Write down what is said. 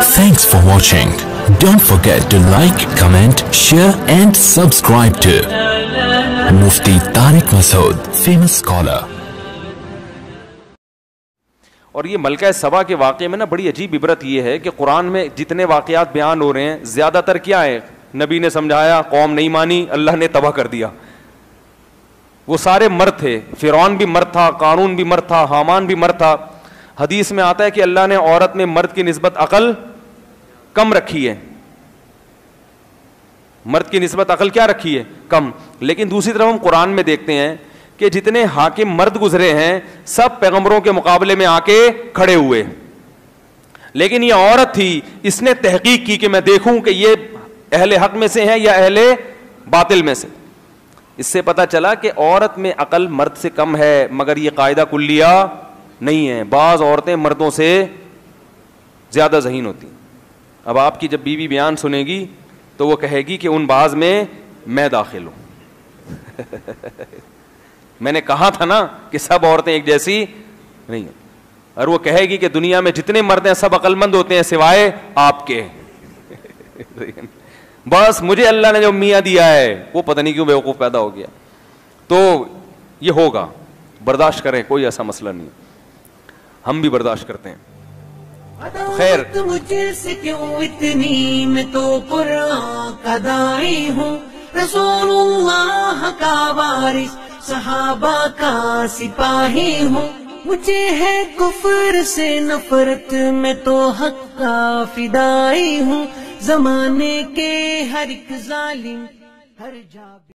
Thanks for watching. Don't forget to like, comment, share and subscribe to Mufti Tariq Masood, famous scholar. اور یہ ملکہ سبا کے واقعے میں نا بڑی عجیب عبرت یہ ہے کہ قرآن میں جتنے واقعات بیان ہو رہے ہیں زیادہ تر کیا ہے؟ نبی نے سمجھایا، قوم نہیں مانی، اللہ نے تباہ کر دیا. وہ سارے مرد تھے، فرعون بھی مرد تھا، قارون بھی مرد تھا، حامان بھی مرد تھا. حدیث میں آتا ہے کہ اللہ نے عورت میں مرد کی نسبت عقل کم رکھی ہے، مرد کی نسبت عقل کیا رکھی ہے؟ کم. لیکن دوسری طرف ہم قرآن میں دیکھتے ہیں کہ جتنے حاکم مرد گزرے ہیں سب پیغمبروں کے مقابلے میں آ کے کھڑے ہوئے، لیکن یہ عورت تھی، اس نے تحقیق کی کہ میں دیکھوں کہ یہ اہل حق میں سے ہیں یا اہل باطل میں سے. اس سے پتہ چلا کہ عورت میں عقل مرد سے کم ہے، مگر یہ قاعدہ کلیہ نہیں ہے. بعض عورتیں مردوں سے زیادہ ذہین ہوتی ہیں. اب آپ کی جب بیوی بیان سنے گی تو وہ کہے گی کہ ان بعض میں میں داخل ہوں. میں نے کہا تھا نا کہ سب عورتیں ایک جیسی نہیں ہیں. اور وہ کہے گی کہ دنیا میں جتنے مرد ہیں سب عقل مند ہوتے ہیں سوائے آپ کے. بس مجھے اللہ نے جو میاں دیا ہے وہ پتہ نہیں کیوں بیوقوف پیدا ہو گیا. تو یہ ہوگا، برداشت کریں، کوئی ایسا مسئلہ نہیں، ہم بھی برداشت کرتے ہیں. خیر، مجھے سے کیوں اتنی، میں تو قرآن کا داعی ہوں، رسول اللہ کا وارث، صحابہ کا سپاہی ہوں. مجھے ہے کفر سے نفرت، میں تو حق کا فدائی ہوں. زمانے کے ہر ایک ظالم ہر جا